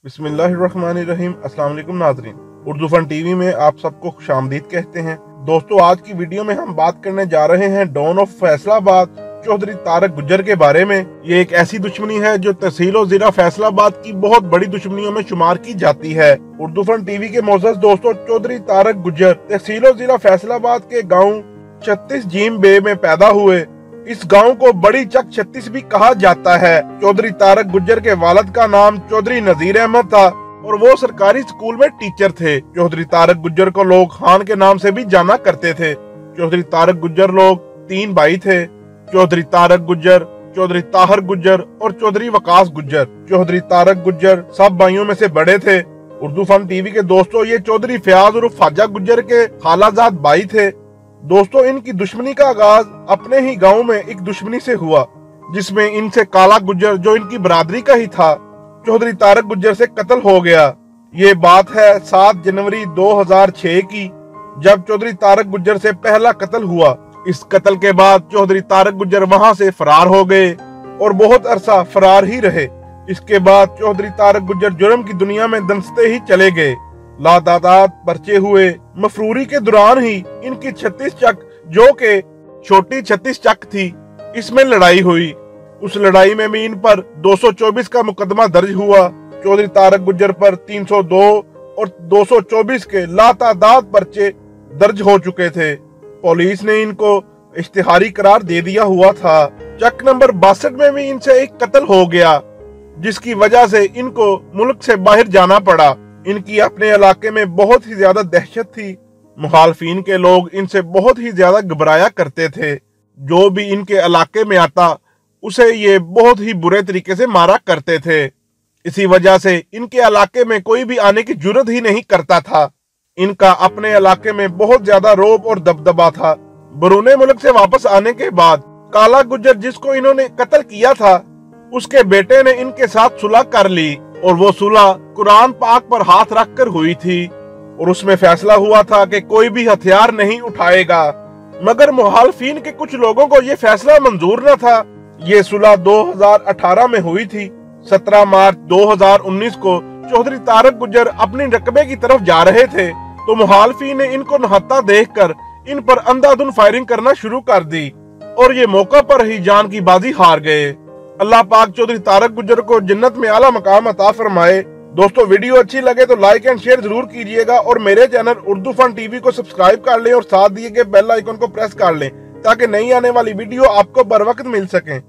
बिस्मिल्लाहिर्रहमानिर्रहीम। अस्सलाम वालेकुम नाज़रीन, उर्दू फन टीवी में आप सबको खुशामदीद कहते हैं। दोस्तों, आज की वीडियो में हम बात करने जा रहे हैं डॉन ऑफ फैसलाबाद चौधरी तारक गुज्जर के बारे में। ये एक ऐसी दुश्मनी है जो तहसील और जिला फैसलाबाद की बहुत बड़ी दुश्मनियों में शुमार की जाती है। उर्दू फन टीवी के मोअज़्ज़ज़ दोस्तों, चौधरी तारक गुज्जर तहसील और जिला फैसलाबाद के गाँव 36 जीम बे में पैदा हुए। इस गांव को बड़ी चक 36 भी कहा जाता है। चौधरी तारक गुज्जर के वालिद का नाम चौधरी नजीर अहमद था और वो सरकारी स्कूल में टीचर थे। चौधरी तारक गुज्जर को लोग खान के नाम से भी जाना करते थे। चौधरी तारक गुज्जर लोग 3 भाई थे, चौधरी तारक गुज्जर, चौधरी ताहर गुज्जर और चौधरी वकास गुज्जर। चौधरी तारक गुज्जर सब भाइयों में से बड़े थे। उर्दू फन टीवी के दोस्तों, ये चौधरी फयाज और ख्वाजा गुज्जर के खालाजाद भाई थे। दोस्तों, इनकी दुश्मनी का आगाज अपने ही गांव में एक दुश्मनी से हुआ, जिसमें इनसे काला गुज्जर, जो इनकी बरादरी का ही था, चौधरी तारक गुज्जर से कत्ल हो गया। ये बात है 7 जनवरी 2006 की, जब चौधरी तारक गुज्जर से पहला कत्ल हुआ। इस कत्ल के बाद चौधरी तारक गुज्जर वहां से फरार हो गए और बहुत अरसा फरार ही रहे। इसके बाद चौधरी तारक गुज्जर जुर्म की दुनिया में दंसते ही चले गए। लातादाद पर्चे हुए। मफरूरी के दौरान ही इनकी 36 चक, जो के छोटी 36 चक थी, इसमें लड़ाई हुई। उस लड़ाई में भी इन पर 224 का मुकदमा दर्ज हुआ। चौधरी तारक गुज्जर पर 302 और 224 के लातादाद पर्चे दर्ज हो चुके थे। पुलिस ने इनको इश्तिहारी करार दे दिया हुआ था। चक नंबर 62 में भी इनसे एक कत्ल हो गया, जिसकी वजह से इनको मुल्क से बाहर जाना पड़ा। इनकी अपने इलाके में बहुत ही ज्यादा दहशत थी। मुखालफीन के लोग इनसे बहुत ही ज्यादा घबराया करते थे। जो भी इनके इलाके में आता, उसे ये बहुत ही बुरे तरीके से मारा करते थे। इसी वजह से इनके इलाके में कोई भी आने की जुर्रत ही नहीं करता था। इनका अपने इलाके में बहुत ज्यादा रौब और दबदबा था। बरूने मुल्क से वापस आने के बाद काला गुज्जर, जिसको इन्होंने कत्ल किया था, उसके बेटे ने इनके साथ सुलह कर ली और वो सुलह कुरान पाक पर हाथ रखकर हुई थी और उसमें फैसला हुआ था कि कोई भी हथियार नहीं उठाएगा। मगर मुखालफीन के कुछ लोगों को ये फैसला मंजूर न था। ये सुलह 2018 में हुई थी। 17 मार्च 2019 को चौधरी तारक गुज्जर अपनी रकबे की तरफ जा रहे थे तो मुखालफीन ने इनको नहाता देखकर इन पर अंधाधुन फायरिंग करना शुरू कर दी और ये मौका पर ही जान की बाजी हार गए। अल्लाह पाक चौधरी तारक गुज्जर को जन्नत में आला मकाम अता फरमाए। दोस्तों, वीडियो अच्छी लगे तो लाइक एंड शेयर जरूर कीजिएगा और मेरे चैनल उर्दू फन टीवी को सब्सक्राइब कर लें और साथ दिए गए बेल आइकन को प्रेस कर लें ताकि नई आने वाली वीडियो आपको बर वक्त मिल सके।